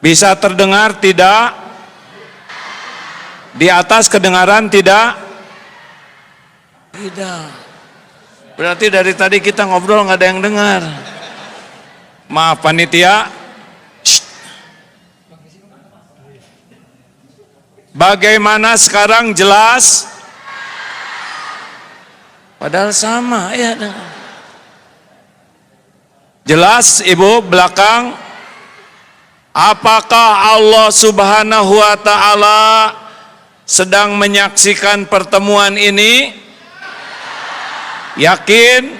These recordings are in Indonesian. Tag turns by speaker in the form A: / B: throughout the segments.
A: Bisa terdengar tidak? Di atas kedengaran tidak? Tidak. Berarti dari tadi kita ngobrol nggak ada yang dengar. Maaf panitia. Bagaimana sekarang, jelas? Padahal sama ya. Jelas Ibu belakang? Apakah Allah Subhanahu wa Ta'ala sedang menyaksikan pertemuan ini? Yakin?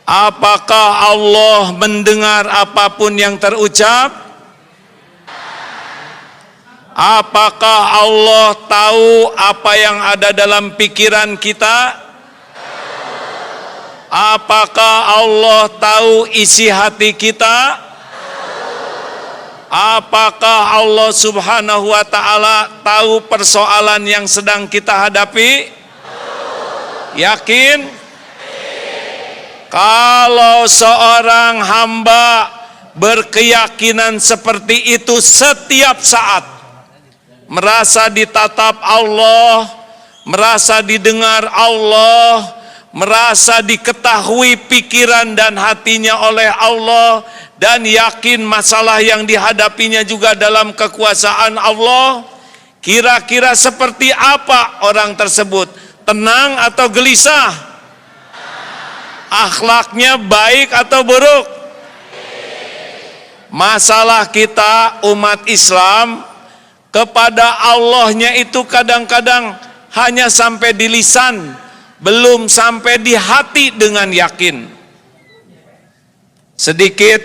A: Apakah Allah mendengar apapun yang terucap? Apakah Allah tahu apa yang ada dalam pikiran kita? Apakah Allah tahu isi hati kita? Apakah Allah Subhanahu wa Ta'ala tahu persoalan yang sedang kita hadapi? Yakin? Kalau seorang hamba berkeyakinan seperti itu setiap saat, merasa ditatap Allah, merasa didengar Allah, merasa diketahui pikiran dan hatinya oleh Allah, dan yakin masalah yang dihadapinya juga dalam kekuasaan Allah, kira-kira seperti apa orang tersebut? Tenang atau gelisah? Akhlaknya baik atau buruk? Masalah kita umat Islam kepada Allahnya itu kadang-kadang hanya sampai di lisan, belum sampai di hati dengan yakin. Sedikit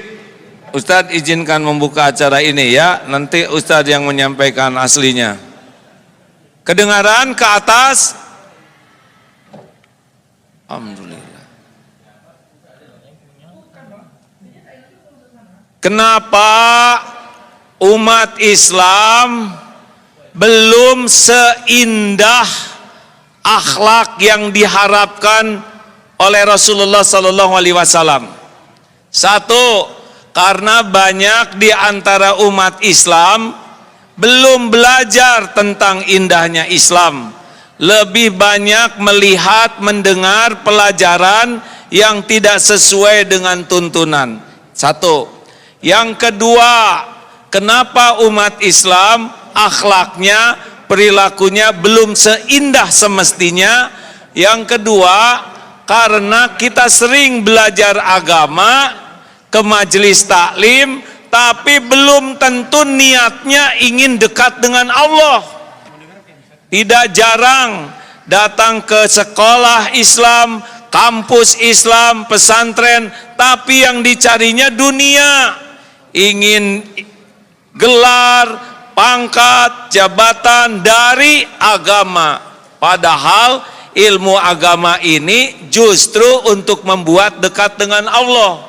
A: Ustadz izinkan membuka acara ini ya, nanti Ustadz yang menyampaikan aslinya. Kedengaran ke atas? Alhamdulillah. Kenapa umat Islam belum seindah akhlak yang diharapkan oleh Rasulullah Sallallahu Alaihi Wasallam? Satu, karena banyak di antara umat Islam belum belajar tentang indahnya Islam, lebih banyak melihat, mendengar pelajaran yang tidak sesuai dengan tuntunan. Satu. Yang kedua, kenapa umat Islam akhlaknya, perilakunya belum seindah semestinya? Yang kedua, karena kita sering belajar agama ke majelis taklim, tapi belum tentu niatnya ingin dekat dengan Allah. Tidak jarang datang ke sekolah Islam, kampus Islam, pesantren, tapi yang dicarinya dunia, ingin gelar, pangkat, jabatan dari agama. Padahal ilmu agama ini justru untuk membuat dekat dengan Allah.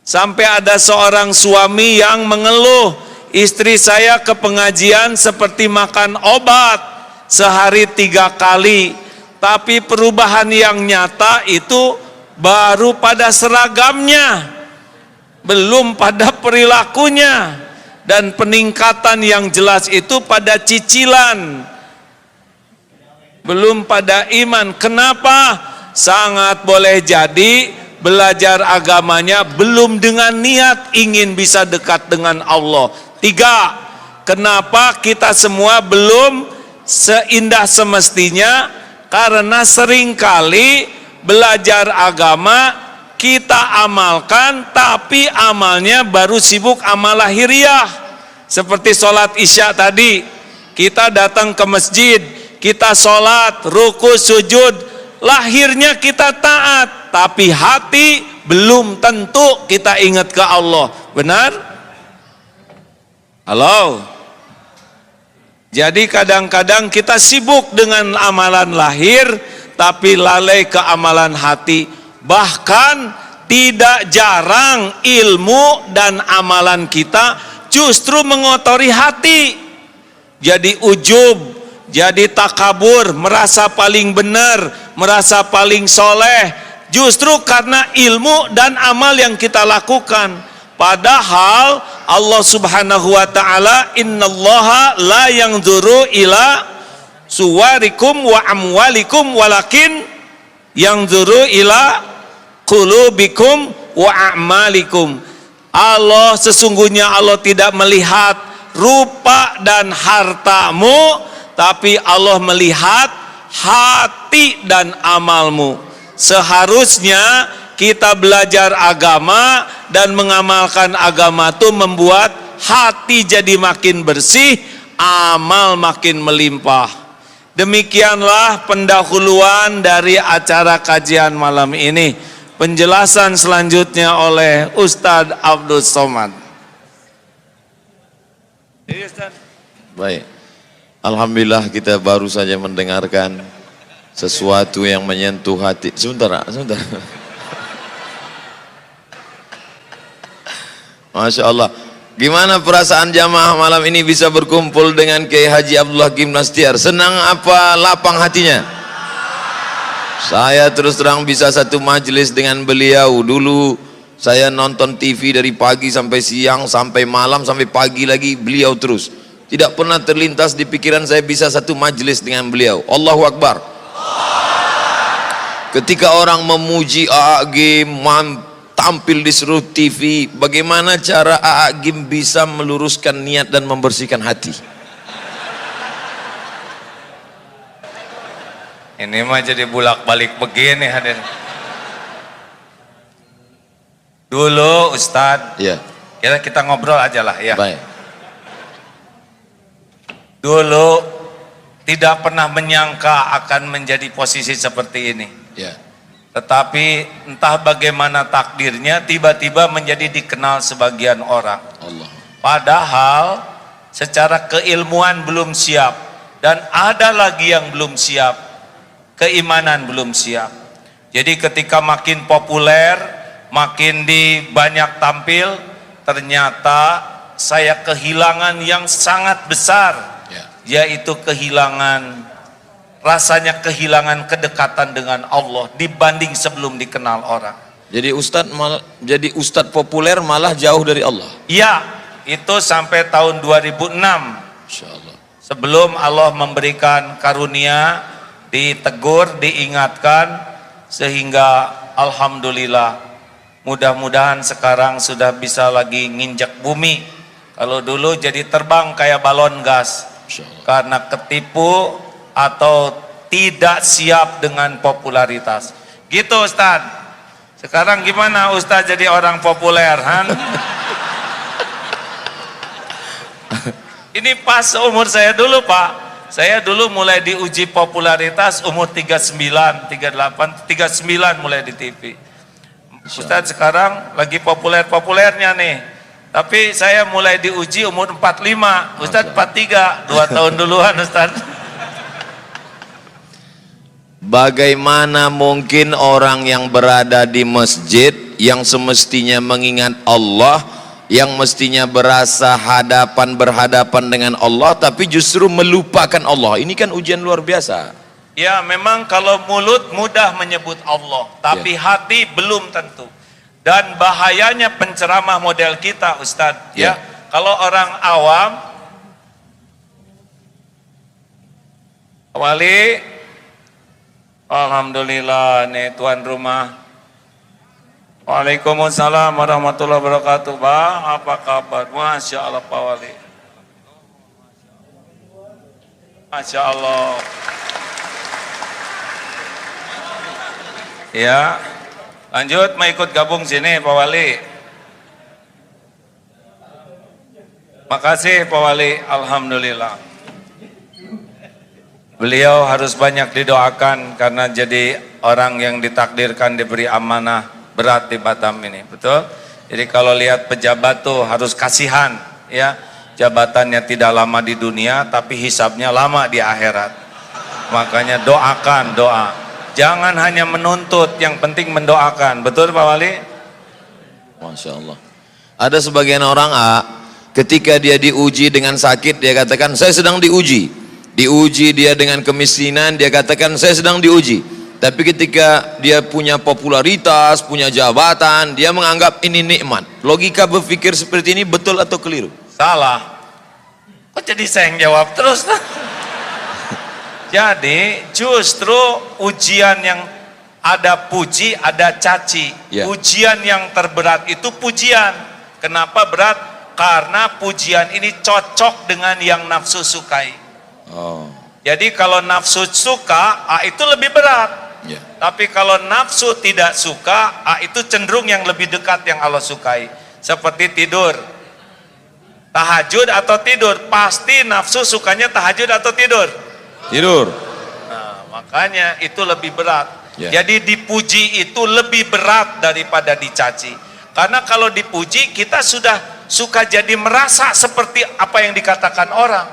A: Sampai ada seorang suami yang mengeluh, istri saya ke pengajian seperti makan obat, sehari 3 kali, tapi perubahan yang nyata itu baru pada seragamnya, belum pada perilakunya, dan peningkatan yang jelas itu pada cicilan, belum pada iman. Kenapa? Sangat boleh jadi belajar agamanya belum dengan niat ingin bisa dekat dengan Allah. 3, kenapa kita semua belum seindah semestinya? Karena seringkali belajar agama kita amalkan, tapi amalnya baru sibuk amal lahiriah. Seperti sholat isya tadi, kita datang ke masjid, kita sholat, ruku, sujud, lahirnya kita taat, tapi hati belum tentu kita ingat ke Allah. Benar? Halo? Jadi kadang-kadang kita sibuk dengan amalan lahir, tapi lalai ke amalan hati. Bahkan tidak jarang ilmu dan amalan kita justru mengotori hati. Jadi ujub, jadi takabur, merasa paling benar, merasa paling soleh, justru karena ilmu dan amal yang kita lakukan. Padahal Allah Subhanahu wa taala, innallaha la yanzuru ila suwarikum wa amwalikum walakin yanzuru ila qulubikum wa a'malikum. Allah, sesungguhnya Allah tidak melihat rupa dan hartamu, tapi Allah melihat hati dan amalmu. Seharusnya kita belajar agama dan mengamalkan agama itu membuat hati jadi makin bersih, amal makin melimpah. Demikianlah pendahuluan dari acara kajian malam ini. Penjelasan selanjutnya oleh Ustadz Abdul Somad.
B: Baik, alhamdulillah kita baru saja mendengarkan sesuatu yang menyentuh hati. Sebentar. Masya Allah. Gimana perasaan jamaah malam ini bisa berkumpul dengan Kiai Haji Abdullah Hakim Nastiar? Senang apa lapang hatinya? Saya terus terang bisa satu majelis dengan beliau. Dulu saya nonton TV dari pagi sampai siang, sampai malam, sampai pagi lagi beliau terus. Tidak pernah terlintas di pikiran saya bisa satu majelis dengan beliau. Allahu Akbar. Ketika orang memuji A'agim, tampil di seluruh TV, bagaimana cara A'agim bisa meluruskan niat dan membersihkan hati?
A: Ini mah jadi bulak-balik begini hadir. Dulu Ustadz,
B: Ya.
A: kita ngobrol aja lah ya.
B: Baik.
A: Dulu tidak pernah menyangka akan menjadi posisi seperti ini.
B: Ya.
A: Tetapi entah bagaimana takdirnya tiba-tiba menjadi dikenal sebagian orang.
B: Allah.
A: Padahal secara keilmuan belum siap, dan ada lagi yang belum siap, keimanan belum siap. Jadi ketika makin populer, makin di banyak tampil, ternyata saya kehilangan yang sangat besar, yaitu rasanya kehilangan kedekatan dengan Allah dibanding sebelum dikenal orang.
B: Jadi ustadz populer malah jauh dari Allah.
A: Ya, itu sampai tahun 2006.
B: Insyaallah.
A: Sebelum Allah memberikan karunia, ditegur, diingatkan, sehingga alhamdulillah mudah-mudahan sekarang sudah bisa lagi nginjak bumi. Kalau dulu jadi terbang kayak balon gas karena ketipu atau tidak siap dengan popularitas. Gitu Ustaz. Sekarang gimana Ustaz jadi orang populer, Han? Ini pas umur saya dulu, Pak. Saya dulu mulai diuji popularitas umur 39, 38, 39 mulai di TV. Ustaz sekarang lagi populer-populernya nih. Tapi saya mulai diuji umur 45, Ustaz 43, 2 tahun duluan Ustaz.
B: Bagaimana mungkin orang yang berada di masjid, yang semestinya mengingat Allah, yang mestinya berasa berhadapan dengan Allah, tapi justru melupakan Allah? Ini kan ujian luar biasa.
A: Ya, memang kalau mulut mudah menyebut Allah, tapi hati belum tentu. Dan bahayanya penceramah model kita, Ustadz, ya. Kalau orang awam, Wali, alhamdulillah nih tuan rumah. Waalaikumsalam warahmatullahi wabarakatuh. Bang, apa kabar? Masya Allah Pak Wali. Masya Allah. Ya, lanjut mau ikut gabung sini Pak Wali. Makasih Pak Wali, alhamdulillah. Beliau harus banyak didoakan karena jadi orang yang ditakdirkan diberi amanah berat di Batam ini, betul? Jadi kalau lihat pejabat tuh harus kasihan, ya. Jabatannya tidak lama di dunia, tapi hisabnya lama di akhirat. Makanya doakan, doa. Jangan hanya menuntut, yang penting mendoakan. Betul Pak Wali?
B: Masya Allah. Ada sebagian orang ketika dia diuji dengan sakit, dia katakan saya sedang diuji. Diuji dia dengan kemiskinan, dia katakan saya sedang diuji. Tapi ketika dia punya popularitas, punya jabatan, dia menganggap ini nikmat. Logika berpikir seperti ini betul atau keliru?
A: Salah. Kok jadi saya yang jawab terus? Jadi justru ujian yang ada puji, ada caci.
B: Ya.
A: Ujian yang terberat itu pujian. Kenapa berat? Karena pujian ini cocok dengan yang nafsu sukai.
B: Oh,
A: Jadi kalau nafsu suka, itu lebih berat.
B: ya.
A: Tapi kalau nafsu tidak suka, itu cenderung yang lebih dekat yang Allah sukai. Seperti tidur. Tahajud atau tidur, pasti nafsu sukanya tahajud atau tidur.
B: Tidur.
A: Nah, makanya itu lebih berat.
B: Ya.
A: Jadi dipuji itu lebih berat daripada dicaci. Karena kalau dipuji kita sudah suka jadi merasa seperti apa yang dikatakan orang.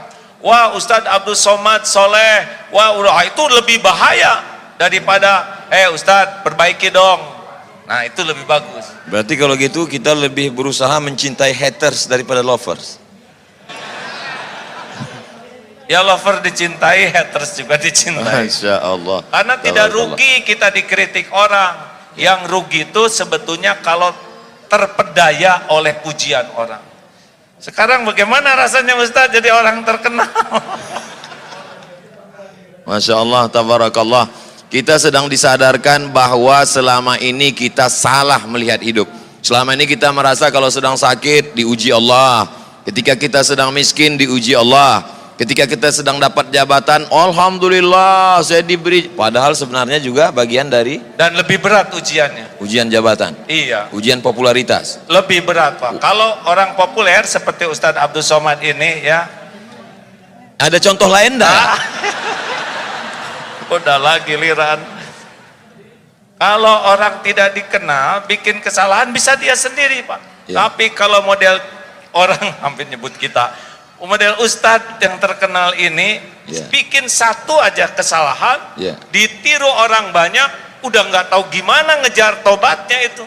A: Wah, Ustadz Abdul Somad soleh, wah itu lebih bahaya daripada Ustadz perbaiki dong. Nah itu lebih bagus.
B: Berarti kalau gitu kita lebih berusaha mencintai haters daripada lovers.
A: Ya lover dicintai, haters juga dicintai.
B: Masya Allah.
A: Karena tidak rugi kita dikritik orang. Yang rugi itu sebetulnya kalau terpedaya oleh pujian orang. Sekarang bagaimana rasanya Ustadz jadi orang terkenal?
B: Masya Allah, tabarakallah. Kita sedang disadarkan bahwa selama ini kita salah melihat hidup. Selama ini kita merasa kalau sedang sakit diuji Allah. Ketika kita sedang miskin diuji Allah. Ketika kita sedang dapat jabatan, alhamdulillah saya diberi. Padahal sebenarnya juga bagian dari
A: Dan lebih berat ujiannya.
B: ujian jabatan.
A: Iya.
B: Ujian popularitas.
A: Lebih berat Pak. Kalau orang populer seperti Ustadz Abdul Somad ini ya.
B: Ada contoh lain enggak?
A: Udah lagi giliran. Kalau orang tidak dikenal, bikin kesalahan bisa dia sendiri Pak.
B: Ya.
A: Tapi kalau model orang hampir nyebut kita. Model Ustadz yang terkenal ini
B: Ya.
A: bikin satu aja kesalahan,
B: Ya.
A: ditiru orang banyak, udah nggak tahu gimana ngejar tobatnya itu.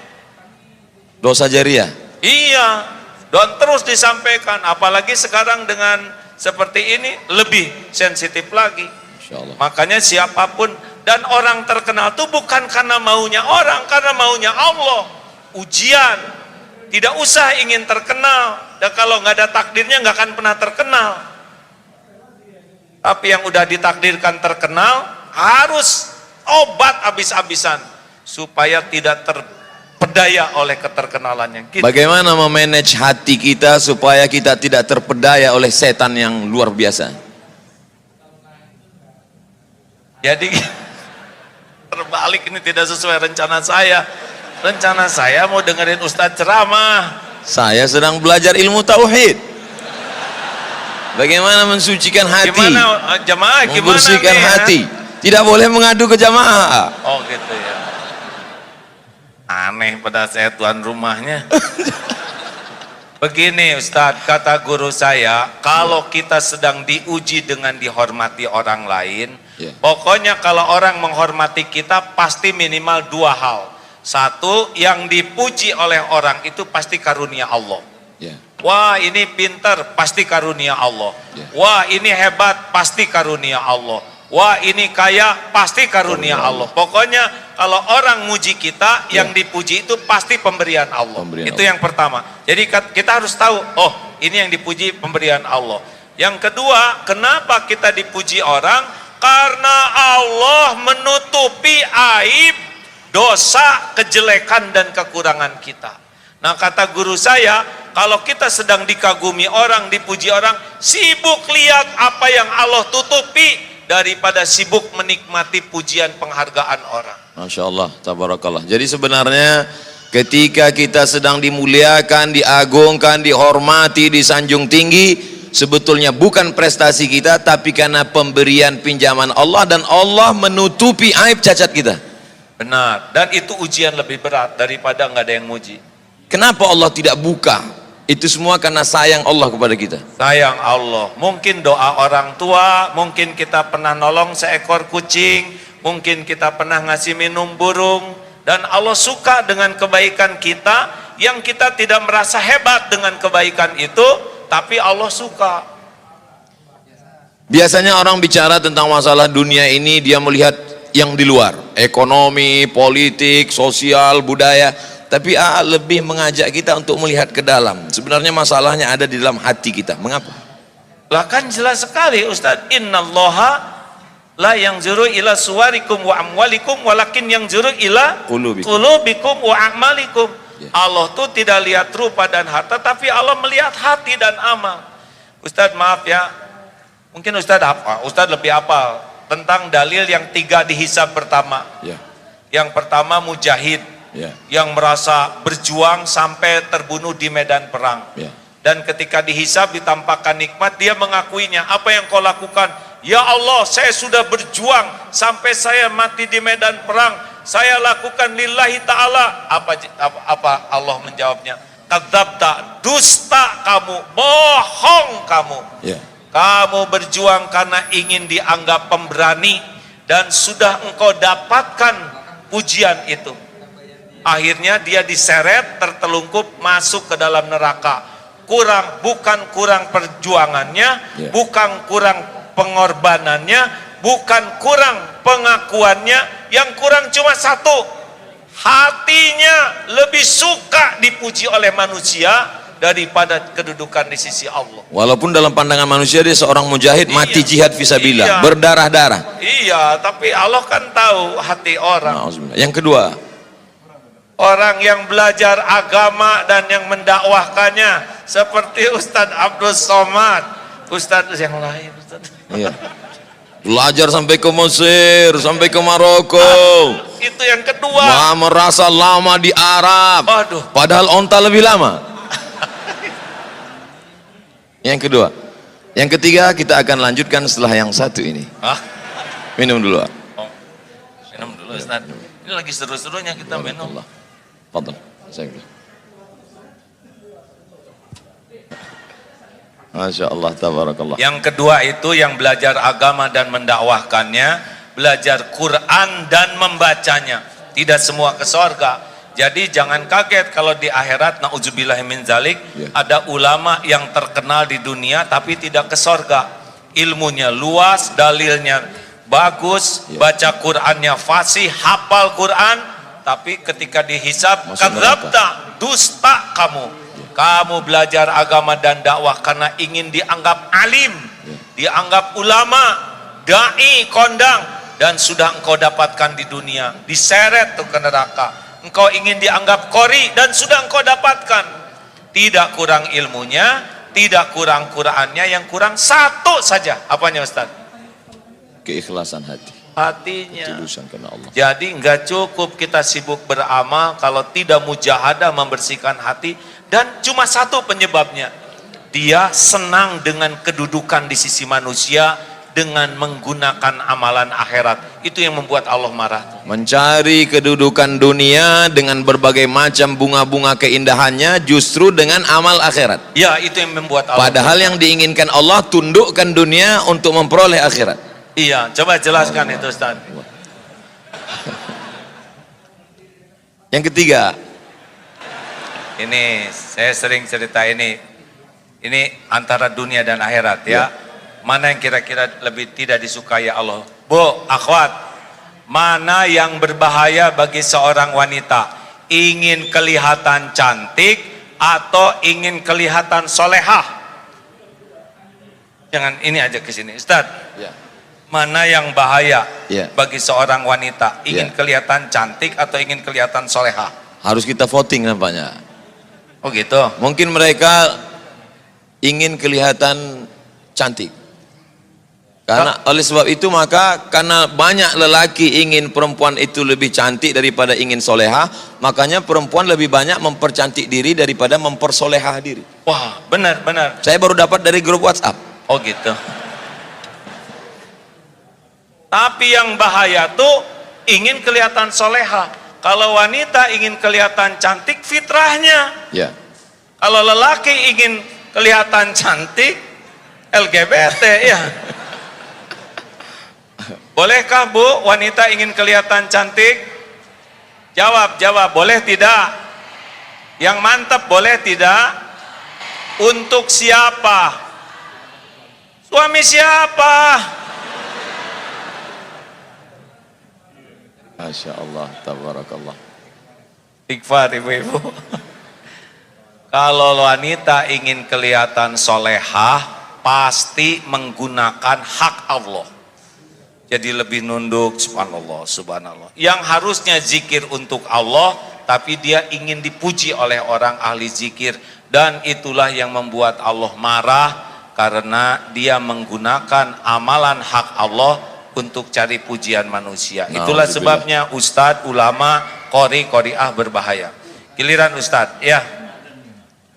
B: Dosa jariah.
A: Iya, dan terus disampaikan. Apalagi sekarang dengan seperti ini lebih sensitif lagi.
B: Masya Allah.
A: Makanya siapapun dan orang terkenal itu bukan karena maunya orang, karena maunya Allah. Ujian. Tidak usah ingin terkenal. Dan kalau nggak ada takdirnya nggak akan pernah terkenal. Tapi yang udah ditakdirkan terkenal harus obat habis-habisan supaya tidak terpedaya oleh keterkenalannya. Gitu.
B: Bagaimana memanage hati kita supaya kita tidak terpedaya oleh setan yang luar biasa?
A: Jadi terbalik, ini tidak sesuai rencana saya. Rencana saya mau dengerin Ustadz ceramah.
B: Saya sedang belajar ilmu tauhid. Bagaimana mensucikan hati?
A: Gimana jamaah? Gimana
B: Membersihkan
A: nih, ya?
B: hati. Tidak boleh mengadu ke jamaah.
A: Oh gitu ya. Aneh pada saya tuan rumahnya. Begini Ustadz, kata guru saya, kalau kita sedang diuji dengan dihormati orang lain,
B: Ya.
A: pokoknya kalau orang menghormati kita pasti minimal dua hal. Satu, yang dipuji oleh orang itu pasti karunia Allah.
B: Ya.
A: Wah ini pintar, pasti karunia Allah.
B: Ya.
A: Wah ini hebat, pasti karunia Allah. Wah ini kaya, pasti karunia Allah. Pokoknya kalau orang muji kita, yang dipuji itu pasti pemberian Allah.
B: Pemberian
A: Itu
B: Allah.
A: yang pertama. Jadi kita harus tahu, oh ini yang dipuji pemberian Allah. Yang kedua, kenapa kita dipuji orang? Karena Allah menutupi aib, dosa, kejelekan dan kekurangan kita. Nah kata guru saya, kalau kita sedang dikagumi orang, dipuji orang, sibuk lihat apa yang Allah tutupi daripada sibuk menikmati pujian penghargaan orang.
B: Masya Allah, tabarakallah. Jadi sebenarnya ketika kita sedang dimuliakan, diagungkan, dihormati, disanjung tinggi, sebetulnya bukan prestasi kita, tapi karena pemberian pinjaman Allah, dan Allah menutupi aib cacat kita.
A: Benar, dan itu ujian lebih berat daripada nggak ada yang muji.
B: Kenapa Allah tidak buka? Itu semua karena sayang Allah kepada kita.
A: Sayang Allah, mungkin doa orang tua, mungkin kita pernah nolong seekor kucing, mungkin kita pernah ngasih minum burung, dan Allah suka dengan kebaikan kita, yang kita tidak merasa hebat dengan kebaikan itu, tapi Allah suka.
B: Biasanya orang bicara tentang masalah dunia ini, dia melihat yang di luar, ekonomi, politik, sosial, budaya, tapi lebih mengajak kita untuk melihat ke dalam. Sebenarnya masalahnya ada di dalam hati kita. Mengapa?
A: Lah kan jelas sekali Ustaz, innallaha la yanzuru ila suwarikum wa amwalikum walakin yanzuru ila qulubikum wa a'malikum. Allah tuh tidak lihat rupa dan harta, tapi Allah melihat hati dan amal. Ustaz maaf ya, mungkin Ustaz lebih hafal tentang dalil yang 3 dihisab pertama. Yang pertama mujahid, yang merasa berjuang sampai terbunuh di medan perang. Dan ketika dihisab ditampakkan nikmat, dia mengakuinya. Apa yang kau lakukan? Ya Allah, saya sudah berjuang sampai saya mati di medan perang. Saya lakukan lillahi ta'ala. Apa Allah menjawabnya? Kadzabta, dusta kamu, bohong kamu. Kamu berjuang karena ingin dianggap pemberani, dan sudah engkau dapatkan pujian itu. Akhirnya dia diseret, tertelungkup, masuk ke dalam neraka. Bukan kurang perjuangannya, bukan kurang pengorbanannya, bukan kurang pengakuannya, yang kurang cuma satu, hatinya lebih suka dipuji oleh manusia daripada kedudukan di sisi Allah.
B: Walaupun dalam pandangan manusia dia seorang mujahid, mati jihad fisabilillah, berdarah-darah.
A: Iya, tapi Allah kan tahu hati orang.
B: Yang kedua,
A: orang yang belajar agama dan yang mendakwahkannya seperti Ustadz Abdul Somad, Ustadz yang lain, Ustadz.
B: Belajar sampai ke Mesir, sampai ke Maroko.
A: Itu yang kedua.
B: Merasa lama di Arab. Padahal onta lebih lama. Yang kedua. Yang ketiga kita akan lanjutkan setelah yang satu ini. Minum dulu.
A: Minum dulu Ustadz. Ini lagi seru-serunya kita minum.
B: Fadal. Masya Allah, tabarakallah.
A: Yang kedua itu yang belajar agama dan mendakwahkannya, belajar Quran dan membacanya. Tidak semua ke sorga. Jadi jangan kaget kalau di akhirat, na'udzubillahi min zalik, ada ulama yang terkenal di dunia tapi tidak ke sorga. Ilmunya luas, dalilnya bagus, baca Qurannya fasih, hafal Quran, tapi ketika dihisab, kadzabta, dusta kamu. Kamu belajar agama dan dakwah karena ingin dianggap alim, dianggap ulama, dai, kondang, dan sudah engkau dapatkan di dunia, diseret tuh ke neraka. Engkau ingin dianggap qori dan sudah engkau dapatkan. Tidak kurang ilmunya, tidak kurang Qurannya, yang kurang satu saja. Apanya Ustaz?
B: Keikhlasan hati.
A: Hatinya.
B: Karena Allah.
A: Jadi enggak cukup kita sibuk beramal kalau tidak mujahadah membersihkan hati. Dan cuma satu penyebabnya, dia senang dengan kedudukan di sisi manusia dengan menggunakan amalan akhirat. Itu yang membuat Allah marah.
B: Mencari kedudukan dunia dengan berbagai macam bunga-bunga keindahannya, justru dengan amal akhirat.
A: Ya, itu yang membuat Allah.
B: Padahal yang diinginkan Allah, tundukkan dunia untuk memperoleh akhirat.
A: Iya, coba jelaskan itu Ustaz.
B: Yang ketiga,
A: ini saya sering cerita ini antara dunia dan akhirat ya. Mana yang kira-kira lebih tidak disukai Allah? Bu, akhwat, mana yang berbahaya bagi seorang wanita? Ingin kelihatan cantik atau ingin kelihatan solehah? Jangan ini aja ke sini, Ustaz. Mana yang bahaya bagi seorang wanita? Ingin kelihatan cantik atau ingin kelihatan solehah?
B: Harus kita voting nampaknya.
A: Oh gitu.
B: Mungkin mereka ingin kelihatan cantik. Karena oleh sebab itu maka karena banyak lelaki ingin perempuan itu lebih cantik daripada ingin soleha, makanya perempuan lebih banyak mempercantik diri daripada mempersoleha diri.
A: Wah, benar.
B: Saya baru dapat dari grup WhatsApp.
A: Oh gitu. Tapi yang bahaya tuh ingin kelihatan soleha. Kalau wanita ingin kelihatan cantik, fitrahnya. Kalau lelaki ingin kelihatan cantik, LGBT ya. Bolehkah Bu, wanita ingin kelihatan cantik? Jawab, boleh tidak? Yang mantap boleh tidak? Untuk siapa? Suami siapa?
B: Masya Allah, tabarakallah.
A: Istighfar ibu-ibu. Kalau wanita ingin kelihatan solehah, pasti menggunakan hak Allah. Jadi lebih nunduk, subhanallah, subhanallah. Yang harusnya zikir untuk Allah, tapi dia ingin dipuji oleh orang ahli zikir. Dan itulah yang membuat Allah marah, karena dia menggunakan amalan hak Allah untuk cari pujian manusia. Itulah sebabnya ustadz, ulama, qori'ah berbahaya. Giliran ustadz, ya.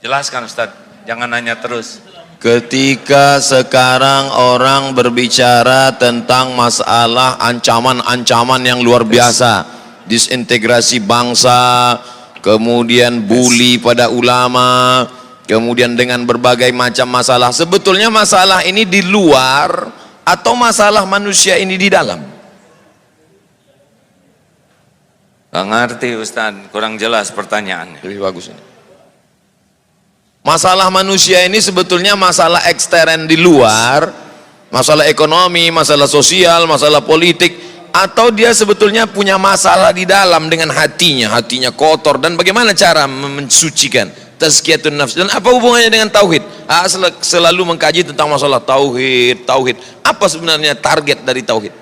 A: Jelaskan ustadz, jangan nanya terus.
B: Ketika sekarang orang berbicara tentang masalah ancaman-ancaman yang luar biasa, disintegrasi bangsa, kemudian bully pada ulama, kemudian dengan berbagai macam masalah. Sebetulnya masalah ini di luar atau masalah manusia ini di dalam?
A: Gak ngerti ustadz, kurang jelas pertanyaannya.
B: Lebih bagus ini. Masalah manusia ini sebetulnya masalah ekstern di luar, masalah ekonomi, masalah sosial, masalah politik, atau dia sebetulnya punya masalah di dalam dengan hatinya kotor, dan bagaimana cara mensucikan tazkiyatun nafs, dan apa hubungannya dengan tauhid? Selalu mengkaji tentang masalah tauhid. Apa sebenarnya target dari tauhid?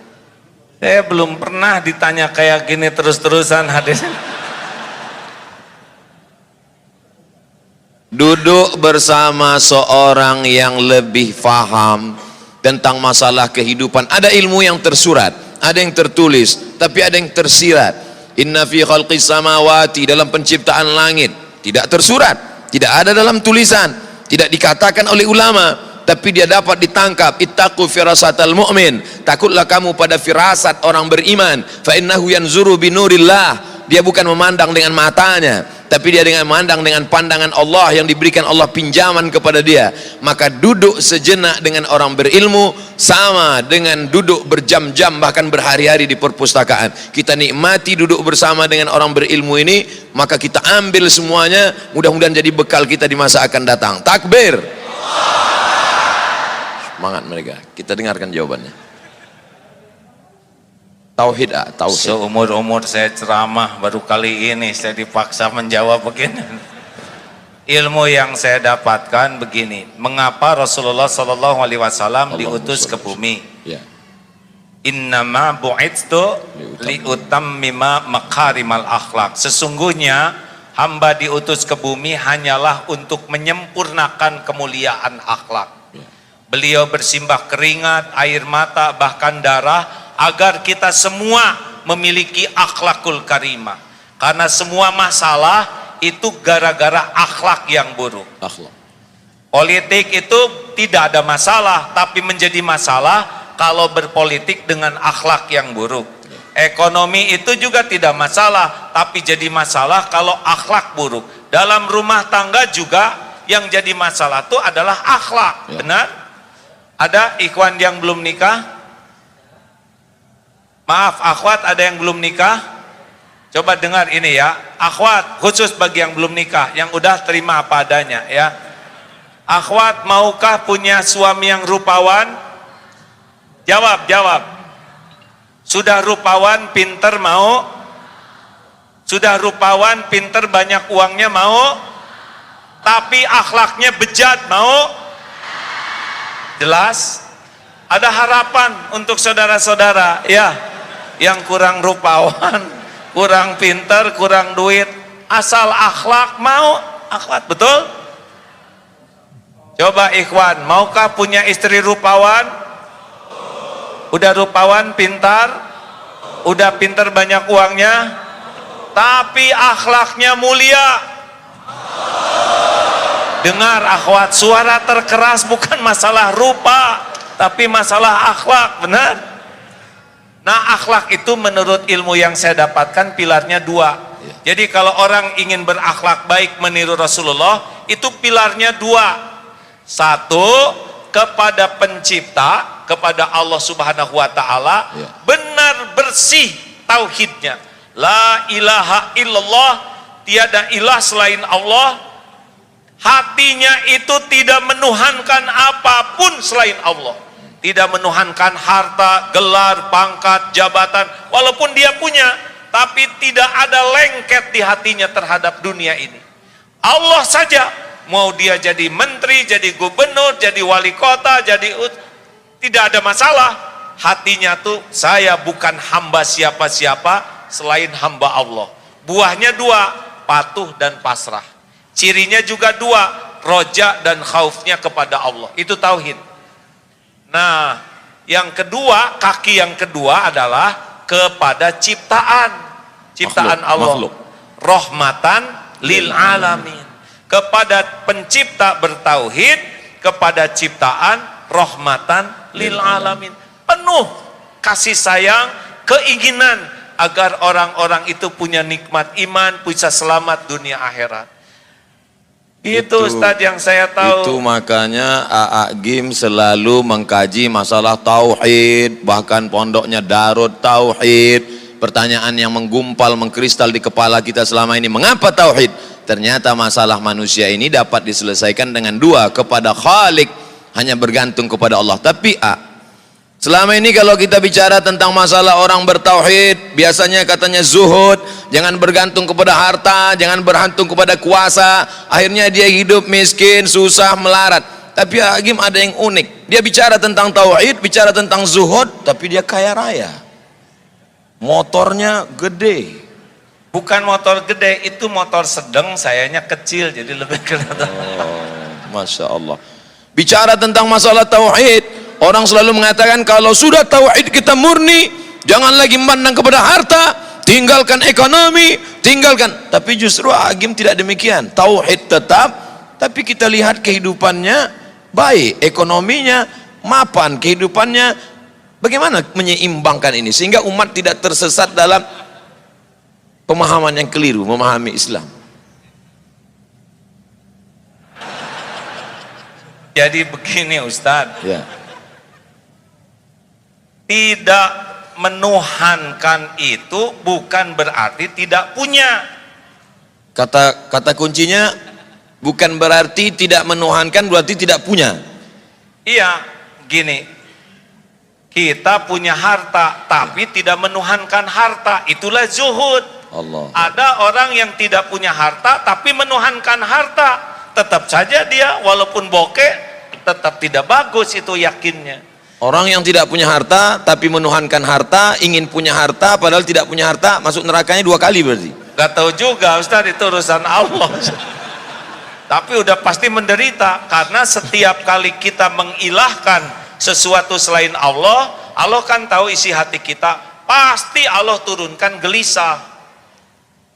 A: Saya belum pernah ditanya kayak gini terus-terusan hadir.
B: Duduk bersama seorang yang lebih faham tentang masalah kehidupan. Ada ilmu yang tersurat, ada yang tertulis, tapi ada yang tersirat. Inna fi khalqis samawati, dalam penciptaan langit, tidak tersurat, tidak ada dalam tulisan, tidak dikatakan oleh ulama, tapi dia dapat ditangkap. Ittaqu firasatal mu'min, takutlah kamu pada firasat orang beriman. Fa innahu yanzuru binurillah, dia bukan memandang dengan matanya, tapi dia dengan memandang dengan pandangan Allah yang diberikan Allah pinjaman kepada dia. Maka duduk sejenak dengan orang berilmu sama dengan duduk berjam-jam, bahkan berhari-hari di perpustakaan. Kita nikmati duduk bersama dengan orang berilmu ini, maka kita ambil semuanya, mudah-mudahan jadi bekal kita di masa akan datang. Takbir. Semangat mereka. Kita dengarkan jawabannya. Tauhid, tauhid.
A: Seumur-umur saya ceramah, baru kali ini saya dipaksa menjawab begini. Ilmu yang saya dapatkan begini, mengapa Rasulullah SAW diutus ke bumi? Ya. Innama bu'itstu liutammima makarimal akhlak. Sesungguhnya hamba diutus ke bumi hanyalah untuk menyempurnakan kemuliaan akhlak. Ya. Beliau bersimbah keringat, air mata, bahkan darah, agar kita semua memiliki akhlakul karimah. Karena semua masalah itu gara-gara akhlak yang buruk. Akhlak. Politik itu tidak ada masalah, tapi menjadi masalah kalau berpolitik dengan akhlak yang buruk. Ekonomi itu juga tidak masalah, tapi jadi masalah kalau akhlak buruk. Dalam rumah tangga juga yang jadi masalah itu adalah akhlak. Benar? Ada ikhwan yang belum nikah? Maaf, akhwat ada yang belum nikah? Coba dengar ini ya, akhwat khusus bagi yang belum nikah, yang udah terima apa adanya ya. Akhwat, maukah punya suami yang rupawan? Jawab. Sudah rupawan, pinter, mau? Sudah rupawan, pinter, banyak uangnya, mau? Tapi akhlaknya bejat, mau? Jelas? Ada harapan untuk saudara-saudara ya, yang kurang rupawan, kurang pinter, kurang duit, asal akhlak, mau? Akhwat, betul? Coba ikhwan, maukah punya istri rupawan? Udah rupawan, pintar, udah pinter, banyak uangnya, tapi akhlaknya mulia. Dengar akhwat, suara terkeras bukan masalah rupa, tapi masalah akhlak. Benar? Nah, akhlak itu menurut ilmu yang saya dapatkan pilarnya dua. Jadi kalau orang ingin berakhlak baik meniru Rasulullah, itu pilarnya dua. Satu, kepada pencipta, kepada Allah Subhanahu wa Ta'ala, benar bersih tauhidnya. La ilaha illallah, tiada ilah selain Allah. Hatinya itu tidak menuhankan apapun selain Allah. tidak menuhankan harta, gelar, pangkat, jabatan, walaupun dia punya, tapi tidak ada lengket di hatinya terhadap dunia ini. Allah saja, mau dia jadi menteri, jadi gubernur, jadi wali kota, tidak ada masalah. Hatinya tuh, saya bukan hamba siapa-siapa selain hamba Allah. Buahnya dua, patuh dan pasrah. Cirinya juga dua, roja dan khaufnya kepada Allah. Itu tauhid. Nah, yang kedua, kaki yang kedua adalah kepada ciptaan Allah.
B: Makhluk.
A: Rahmatan lil alamin. Kepada pencipta bertauhid, kepada ciptaan rahmatan lil alamin. Penuh kasih sayang, keinginan agar orang-orang itu punya nikmat iman, bisa selamat dunia akhirat. Itu Ustadz yang saya tahu.
B: Itu makanya AA Gim selalu mengkaji masalah tauhid, bahkan pondoknya Darut Tauhid. Pertanyaan yang menggumpal, mengkristal di kepala kita selama ini, mengapa tauhid? Ternyata masalah manusia ini dapat diselesaikan dengan dua, kepada Khalik, hanya bergantung kepada Allah. Tapi selama ini kalau kita bicara tentang masalah orang bertauhid, biasanya katanya zuhud, jangan bergantung kepada harta, jangan bergantung kepada kuasa, akhirnya dia hidup miskin, susah, melarat. Tapi Agim ada yang unik, dia bicara tentang tauhid, bicara tentang zuhud, tapi dia kaya raya, motornya gede.
A: Bukan motor gede, itu motor sedang, sayanya kecil, jadi lebih kelihatan.
B: Masya Allah. Bicara tentang masalah tauhid, orang selalu mengatakan kalau sudah tauhid kita murni, jangan lagi memandang kepada harta, tinggalkan ekonomi, tinggalkan. Tapi justru Agim tidak demikian. Tauhid tetap, tapi kita lihat kehidupannya baik, ekonominya mapan, kehidupannya bagaimana menyeimbangkan ini sehingga umat tidak tersesat dalam pemahaman yang keliru, memahami Islam.
A: Jadi begini Ustadz,
B: Ya.
A: tidak menuhankan itu bukan berarti tidak punya.
B: Kata kuncinya bukan berarti tidak menuhankan, berarti tidak punya.
A: Iya, gini, kita punya harta tapi tidak menuhankan harta, itulah zuhud.
B: Allah.
A: Ada orang yang tidak punya harta tapi menuhankan harta, tetap saja dia walaupun bokeh tetap tidak bagus, itu yakinnya.
B: Orang yang tidak punya harta tapi menuhankan harta, ingin punya harta padahal tidak punya harta, masuk nerakanya 2 kali berarti.
A: Gak tahu juga Ustaz, itu urusan Allah. Tapi udah pasti menderita, karena setiap kali kita mengilahkan sesuatu selain Allah, Allah kan tahu isi hati kita, pasti Allah turunkan gelisah.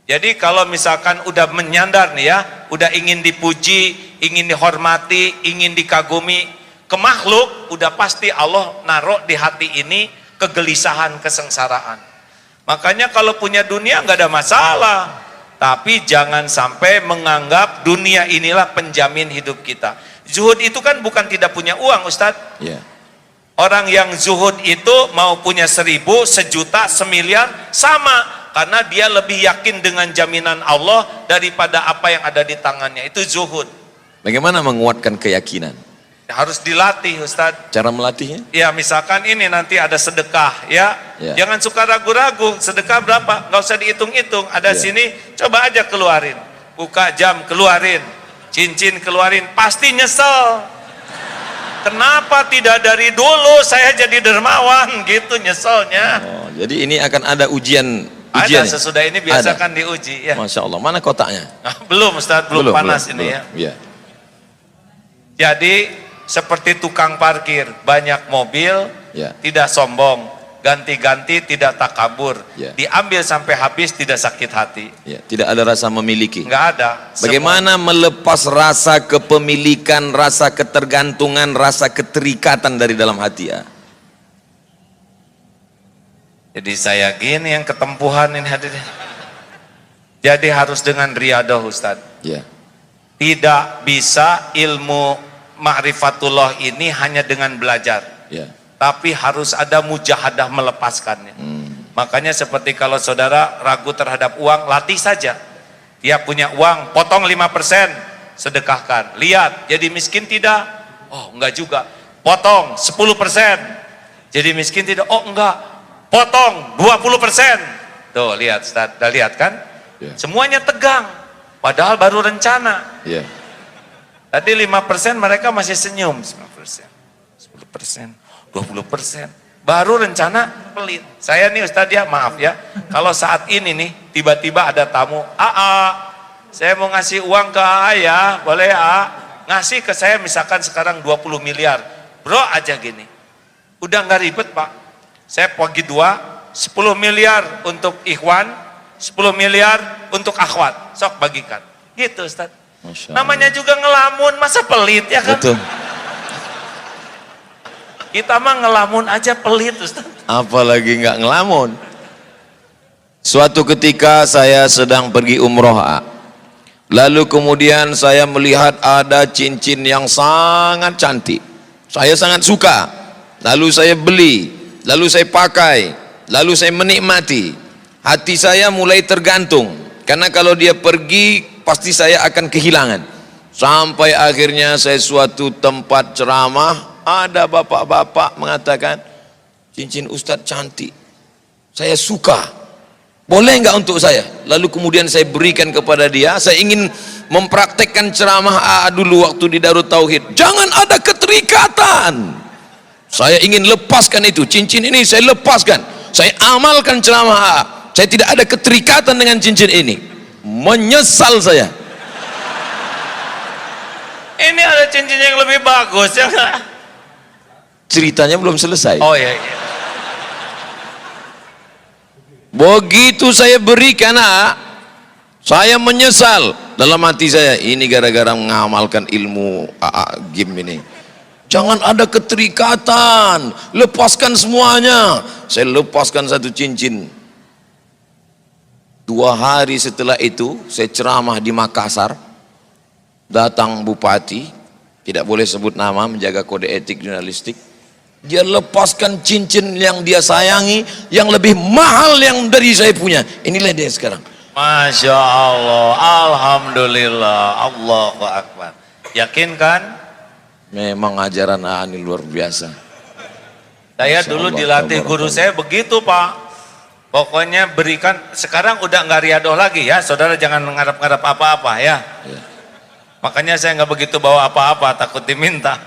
A: Jadi kalau misalkan udah menyandar nih ya, udah ingin dipuji, ingin dihormati, ingin dikagumi ke makhluk, udah pasti Allah naruh di hati ini kegelisahan, kesengsaraan. Makanya kalau punya dunia nggak ada masalah, tapi jangan sampai menganggap dunia inilah penjamin hidup kita. Zuhud itu kan bukan tidak punya uang Ustadz.
B: Ya.
A: Orang yang zuhud itu mau punya 1000, 1.000.000, 1.000.000 sama. Karena dia lebih yakin dengan jaminan Allah daripada apa yang ada di tangannya. Itu zuhud.
B: Bagaimana menguatkan keyakinan?
A: Harus dilatih Ustadz.
B: Cara melatihnya?
A: Ya misalkan ini nanti ada sedekah ya. Jangan suka ragu-ragu, sedekah berapa? Nggak usah dihitung-hitung. Ada sini, coba aja keluarin. Buka jam, keluarin. Cincin keluarin, pasti nyesel. Kenapa tidak dari dulu saya jadi dermawan, gitu nyeselnya.
B: Oh, jadi ini akan ada ujian.
A: Ada sesudah ini biasa kan diuji ya.
B: Masya Allah, mana kotaknya?
A: Belum Ustaz, belum panas ini ya.
B: Ya.
A: Jadi seperti tukang parkir, banyak mobil, tidak sombong, ganti-ganti tidak takabur, diambil sampai habis tidak sakit hati.
B: Ya, tidak ada rasa memiliki.
A: Nggak ada.
B: Bagaimana melepas rasa kepemilikan, rasa ketergantungan, rasa keterikatan dari dalam hati ya?
A: Jadi saya gini yang ketempuhan ini hadirin. Jadi harus dengan riadah Ustaz.
B: Ya.
A: Tidak bisa ilmu ma'rifatullah ini hanya dengan belajar.
B: Ya.
A: Tapi harus ada mujahadah melepaskannya. Makanya seperti kalau saudara ragu terhadap uang, latih saja. Dia punya uang, potong 5%, sedekahkan. Lihat, jadi miskin tidak? Oh, enggak juga. potong 10%. Jadi miskin tidak, oh enggak, potong 20%. Tuh lihat Ustaz, udah lihat kan?
B: Ya.
A: Semuanya tegang, padahal baru rencana.
B: Ya.
A: Tadi 5% mereka masih senyum, 5%, 10%, 20%. Baru rencana pelit. Saya nih Ustaz ya, maaf ya, kalau saat ini nih tiba-tiba ada tamu, saya mau ngasih uang ke AA ya, boleh AA? Ngasih ke saya misalkan sekarang 20 miliar, bro aja gini. Udah nggak ribet Pak, saya bagi 10 miliar untuk ikhwan, 10 miliar untuk akhwat, sok bagikan. Gitu Ustaz. Namanya juga ngelamun, masa pelit ya kan?
B: Betul.
A: Kita mah ngelamun aja pelit Ustaz.
B: Apalagi nggak ngelamun. Suatu ketika saya sedang pergi umroh, lalu kemudian saya melihat ada cincin yang sangat cantik. Saya sangat suka. Lalu saya beli, lalu saya pakai, lalu saya menikmati. Hati saya mulai tergantung, karena kalau dia pergi pasti saya akan kehilangan. Sampai akhirnya saya suatu tempat ceramah, ada bapak-bapak mengatakan, cincin Ustadz cantik, saya suka, boleh nggak untuk saya? Lalu kemudian saya berikan kepada dia. Saya ingin mempraktekkan ceramah dulu waktu di Darut Tauhid, jangan ada keterikatan. Saya ingin lepaskan itu, cincin ini saya lepaskan, saya amalkan ceramah saya tidak ada keterikatan dengan cincin ini. Menyesal saya.
A: Ini ada cincin yang lebih bagus ya nggak?
B: Ceritanya belum selesai.
A: Oh iya, iya.
B: Begitu saya berikan, saya menyesal dalam hati saya. Ini gara-gara mengamalkan ilmu game ini. Jangan ada keterikatan, lepaskan semuanya. Saya lepaskan satu cincin. 2 hari setelah itu saya ceramah di Makassar. Datang bupati, tidak boleh sebut nama, menjaga kode etik jurnalistik. Dia lepaskan cincin yang dia sayangi, yang lebih mahal yang dari saya punya. Inilah dia sekarang.
A: Masya Allah, Alhamdulillah, Allahu Akbar. Yakin kan?
B: Memang ajaran ini luar biasa.
A: Saya
B: Masya
A: dulu
B: Allah,
A: dilatih guru saya begitu Pak. Pokoknya berikan, sekarang udah nggak riadoh lagi ya, saudara jangan mengharap-harap apa-apa ya.
B: Ya.
A: Makanya saya nggak begitu bawa apa-apa, takut diminta.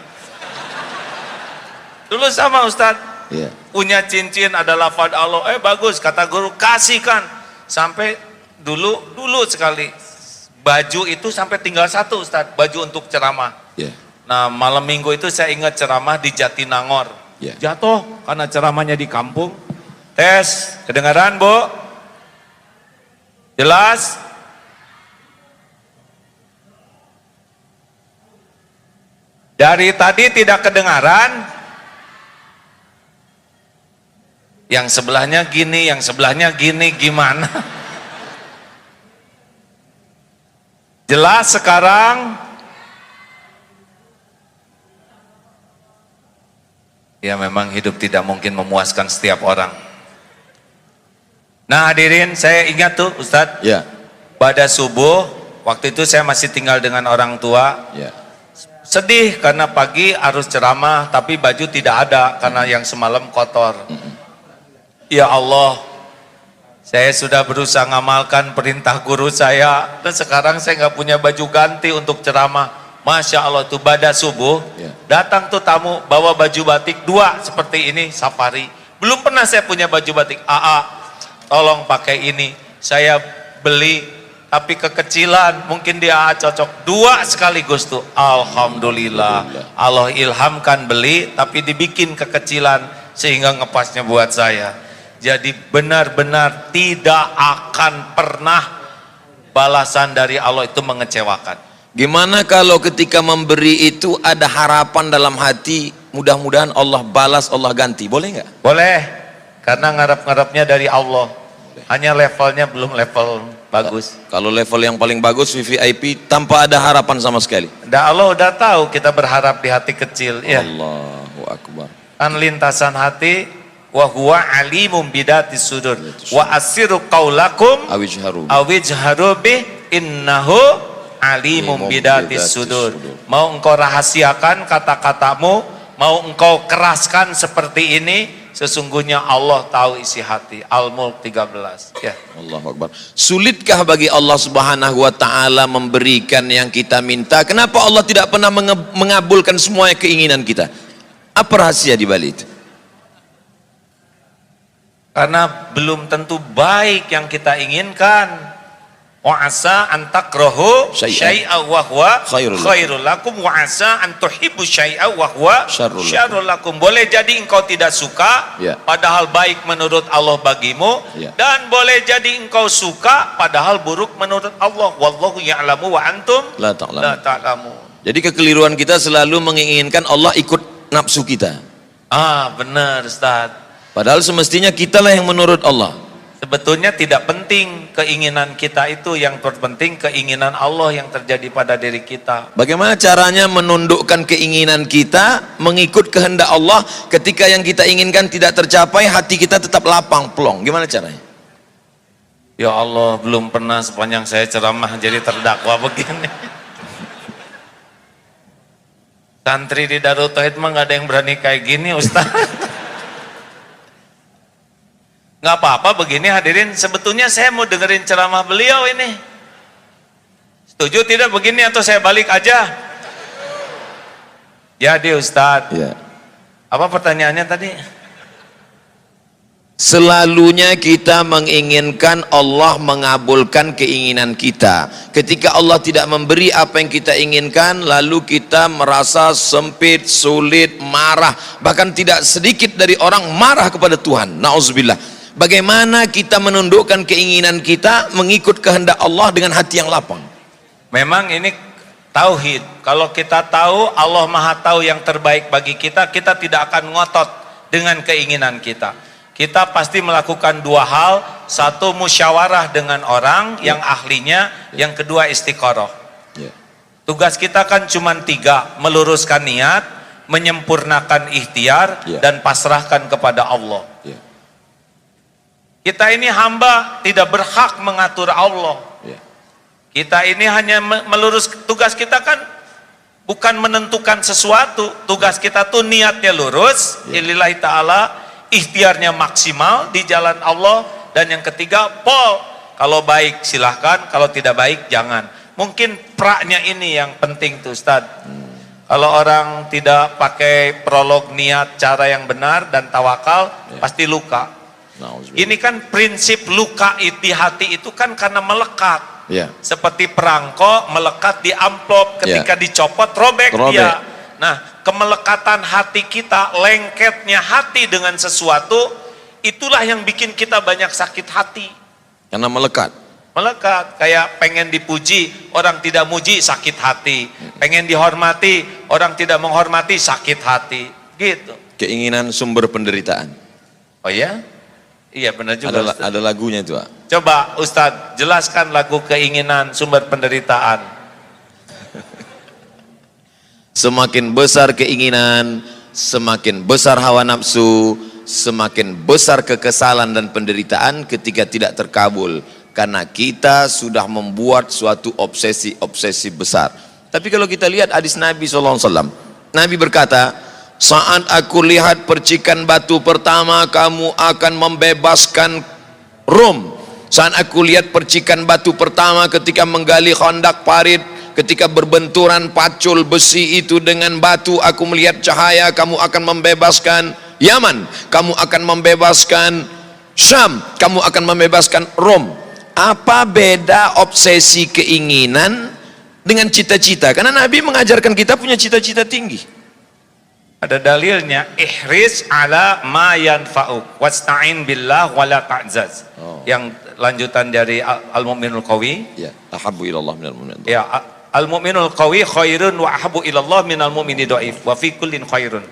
A: Dulu sama Ustadz,
B: Ya.
A: punya cincin ada lafaz Allah, bagus, kata guru kasihkan. Sampai dulu sekali, baju itu sampai tinggal 1 Ustadz, baju untuk ceramah.
B: Ya.
A: Nah malam minggu itu saya ingat ceramah di Jatinangor.
B: Ya.
A: Jatuh karena ceramahnya di kampung. Tes, kedengaran Bu? Jelas? Dari tadi tidak kedengaran. Yang sebelahnya gini, yang sebelahnya gini, gimana? Jelas sekarang? Ya memang hidup tidak mungkin memuaskan setiap orang. Nah hadirin, saya ingat tuh Ustadz,
B: Ya.
A: pada subuh, waktu itu saya masih tinggal dengan orang tua.
B: Ya.
A: Sedih karena pagi harus ceramah, tapi baju tidak ada karena yang semalam kotor. Ya Allah, saya sudah berusaha ngamalkan perintah guru saya, dan sekarang saya nggak punya baju ganti untuk ceramah. Masya Allah tuh pada subuh,
B: Ya.
A: datang tuh tamu bawa baju batik 2 seperti ini, safari. Belum pernah saya punya baju batik. Tolong pakai ini, saya beli tapi kekecilan, mungkin dia cocok 2 sekaligus tuh. Alhamdulillah, Allah ilhamkan beli tapi dibikin kekecilan sehingga ngepasnya buat saya. Jadi benar-benar tidak akan pernah balasan dari Allah itu mengecewakan.
B: Gimana kalau ketika memberi itu ada harapan dalam hati, mudah-mudahan Allah balas, Allah ganti, boleh nggak?
A: Boleh, karena ngarap-ngarapnya dari Allah. Hanya levelnya belum level bagus.
B: Kalau level yang paling bagus VVIP tanpa ada harapan sama sekali.
A: Dan Allah udah tahu kita berharap di hati kecil. Ya.
B: Allahu Akbar.
A: Kan lintasan hati, wa huwa alimum bidatis sudur. Wa asiru qaulakum awijharu bih innahu alimum bidatis sudur. Mau engkau rahasiakan kata-katamu mau engkau keraskan seperti ini, sesungguhnya Allah tahu isi hati. Al-Mulk 13. Ya.
B: Allahu Akbar. Sulitkah bagi Allah Subhanahu wa taala memberikan yang kita minta? Kenapa Allah tidak pernah mengabulkan semua keinginan kita? Apa rahasia di balik itu?
A: Karena belum tentu baik yang kita inginkan. Wa asa an takrahu syai'a wa huwa khairul lakum wa asa an tuhibbu syai'a wa huwa syarrul lakum. Boleh jadi engkau tidak suka, padahal baik menurut Allah bagimu, dan boleh jadi engkau suka padahal buruk menurut Allah. Wallahu ya'lamu wa antum la ta'lamun.
B: Jadi kekeliruan kita selalu menginginkan Allah ikut nafsu kita.
A: Benar Ustaz.
B: Padahal semestinya kitalah yang menurut Allah.
A: Sebetulnya tidak penting keinginan kita itu, yang terpenting keinginan Allah yang terjadi pada diri kita.
B: Bagaimana caranya menundukkan keinginan kita mengikut kehendak Allah ketika yang kita inginkan tidak tercapai, hati kita tetap lapang plong? Gimana caranya?
A: Ya Allah, belum pernah sepanjang saya ceramah jadi terdakwa begini. Santri di Darul Tauhid mah nggak ada yang berani kayak gini Ustaz. Nggak apa-apa begini hadirin, sebetulnya saya mau dengerin ceramah beliau ini. Setuju tidak begini atau saya balik aja? Jadi Ustadz, apa pertanyaannya tadi?
B: Selalunya kita menginginkan Allah mengabulkan keinginan kita. Ketika Allah tidak memberi apa yang kita inginkan, lalu kita merasa sempit, sulit, marah. Bahkan tidak sedikit dari orang marah kepada Tuhan. Na'udzubillah. Bagaimana kita menundukkan keinginan kita mengikut kehendak Allah dengan hati yang lapang?
A: Memang ini tauhid. Kalau kita tahu Allah Maha tahu yang terbaik bagi kita, kita tidak akan ngotot dengan keinginan kita. Kita pasti melakukan dua hal. Satu, musyawarah dengan orang yang ahlinya. Yang kedua, istiqoroh. Tugas kita kan cuma 3: meluruskan niat, menyempurnakan ikhtiar, dan pasrahkan kepada Allah. Kita ini hamba, tidak berhak mengatur Allah. Kita ini hanya melurus. Tugas kita kan bukan menentukan sesuatu. Tugas kita tuh niatnya lurus, lillahi ta'ala, ikhtiarnya maksimal di jalan Allah. Dan yang ketiga, kalau baik silahkan, kalau tidak baik jangan. Mungkin praknya ini yang penting tuh Ustaz. Kalau orang tidak pakai prolog niat cara yang benar dan tawakal, pasti luka. Ini kan prinsip luka di hati itu kan karena melekat. Seperti perangko melekat di amplop, ketika dicopot robek dia. Nah, kemelekatan hati kita, lengketnya hati dengan sesuatu, itulah yang bikin kita banyak sakit hati.
B: Karena melekat.
A: Melekat, kayak pengen dipuji, orang tidak muji, sakit hati. Pengen dihormati, orang tidak menghormati, sakit hati. Gitu.
B: Keinginan sumber penderitaan.
A: Oh ya? Iya benar juga.
B: Ada lagunya itu.
A: Coba Ustadz jelaskan lagu keinginan sumber penderitaan.
B: Semakin besar keinginan, semakin besar hawa nafsu, semakin besar kekesalan dan penderitaan ketika tidak terkabul. Karena kita sudah membuat suatu obsesi besar. Tapi kalau kita lihat hadis Nabi SAW, Nabi berkata, saat aku lihat percikan batu pertama, kamu akan membebaskan Rom. Saat aku lihat percikan batu pertama ketika menggali khandak parit, ketika berbenturan pacul besi itu dengan batu, aku melihat cahaya, kamu akan membebaskan Yaman, kamu akan membebaskan Syam, kamu akan membebaskan Rom. Apa beda obsesi keinginan dengan cita-cita? Karena Nabi mengajarkan kita punya cita-cita tinggi.
A: Ada dalilnya, ihris ala ma yanfa'uk wasta'in billah wala ta'zaz. Yang lanjutan dari al-mu'minul qawi.
B: Ahabbu ilallah minal mu'min.
A: Al-mu'minul qawi khairun wa ahabbu ilallah minal mu'mini dhaif wa fi kullin khairun.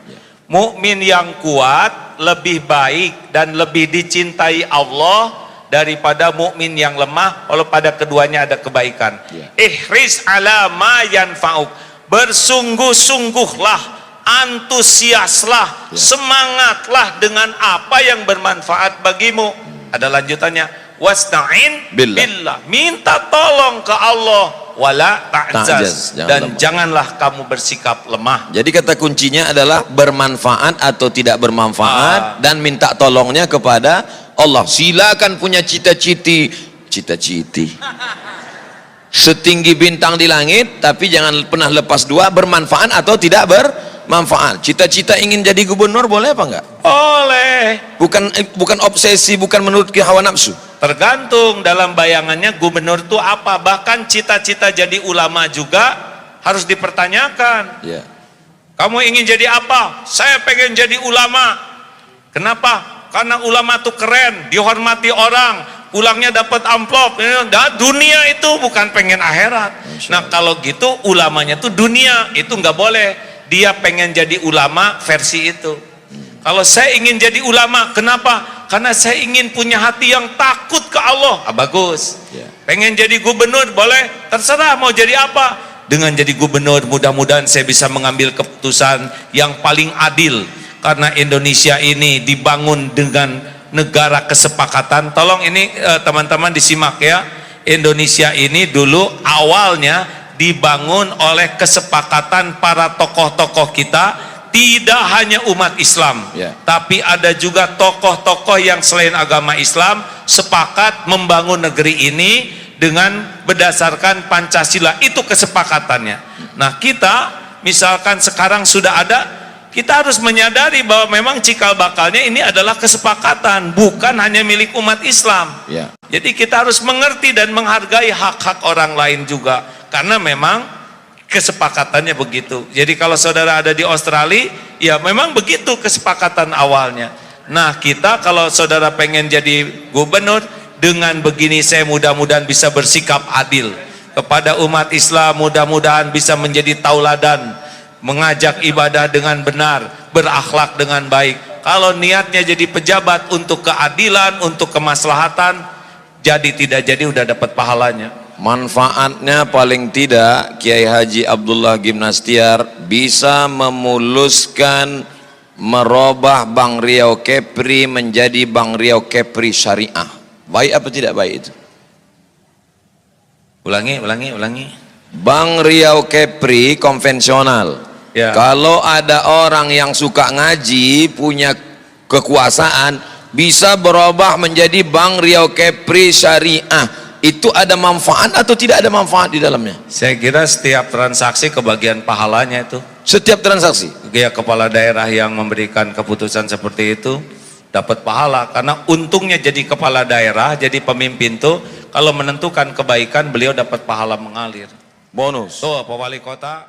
A: Mukmin yang kuat lebih baik dan lebih dicintai Allah daripada mukmin yang lemah, walau pada keduanya ada kebaikan. Ihris ala ma yanfa'uk. Bersungguh-sungguhlah, antusiaslah, semangatlah dengan apa yang bermanfaat bagimu. Ada lanjutannya, wasta'in billah. Minta tolong ke Allah wala ta'jaz,
B: Ta'jaz, jangan
A: dan
B: lemah.
A: janganlah kamu bersikap lemah.
B: Jadi kata kuncinya adalah bermanfaat atau tidak bermanfaat dan minta tolongnya kepada Allah. Silakan punya cita-citi setinggi bintang di langit, tapi jangan pernah lepas dua bermanfaat atau tidak bermanfaat. Cita-cita ingin jadi gubernur boleh apa enggak?
A: Oleh,
B: Bukan obsesi, bukan menurut hawa nafsu.
A: tergantung dalam bayangannya gubernur itu apa. Bahkan cita-cita jadi ulama juga harus dipertanyakan.
B: Ya.
A: Kamu ingin jadi apa? Saya pengen jadi ulama. Kenapa? Karena ulama itu keren, dihormati orang, pulangnya dapat amplop. Nah, dunia itu bukan pengen akhirat. Nah kalau gitu ulamanya tuh dunia, itu nggak boleh. Dia pengen jadi ulama versi itu. Kalau saya ingin jadi ulama, kenapa? Karena saya ingin punya hati yang takut ke Allah. Ah, bagus.
B: Ya.
A: Pengen jadi gubernur, boleh. Terserah mau jadi apa. Dengan jadi gubernur, mudah-mudahan saya bisa mengambil keputusan yang paling adil. Karena Indonesia ini dibangun dengan negara kesepakatan. Tolong ini teman-teman disimak ya. Indonesia ini dulu awalnya dibangun oleh kesepakatan para tokoh-tokoh kita. Tidak hanya umat Islam,
B: Ya.
A: tapi ada juga tokoh-tokoh yang selain agama Islam sepakat membangun negeri ini dengan berdasarkan Pancasila. Itu kesepakatannya. Nah kita misalkan sekarang sudah ada, kita harus menyadari bahwa memang cikal bakalnya ini adalah kesepakatan, bukan hanya milik umat Islam.
B: Ya.
A: Jadi kita harus mengerti dan menghargai hak-hak orang lain juga, karena memang kesepakatannya begitu. Jadi kalau saudara ada di Australia, ya memang begitu kesepakatan awalnya. Nah kita kalau saudara pengen jadi gubernur, dengan begini saya mudah-mudahan bisa bersikap adil kepada umat Islam, mudah-mudahan bisa menjadi tauladan, mengajak ibadah dengan benar, berakhlak dengan baik. Kalau niatnya jadi pejabat untuk keadilan, untuk kemaslahatan, jadi tidak jadi udah dapat pahalanya.
B: Manfaatnya paling tidak Kiai Haji Abdullah Gimnastiar bisa memuluskan, merubah Bank Riau Kepri menjadi Bank Riau Kepri Syariah. Baik apa tidak baik itu?
A: Ulangi.
B: Bank Riau Kepri konvensional.
A: Ya.
B: Kalau ada orang yang suka ngaji, punya kekuasaan, bisa berubah menjadi Bank Riau Kepri Syariah. Itu ada manfaat atau tidak ada manfaat di dalamnya?
A: Saya kira setiap transaksi kebagian pahalanya itu.
B: Setiap transaksi.
A: Ya, kepala daerah yang memberikan keputusan seperti itu dapat pahala, karena untungnya jadi kepala daerah, jadi pemimpin tuh kalau menentukan kebaikan beliau dapat pahala mengalir.
B: Bonus.
A: Tuh Pak Wali Kota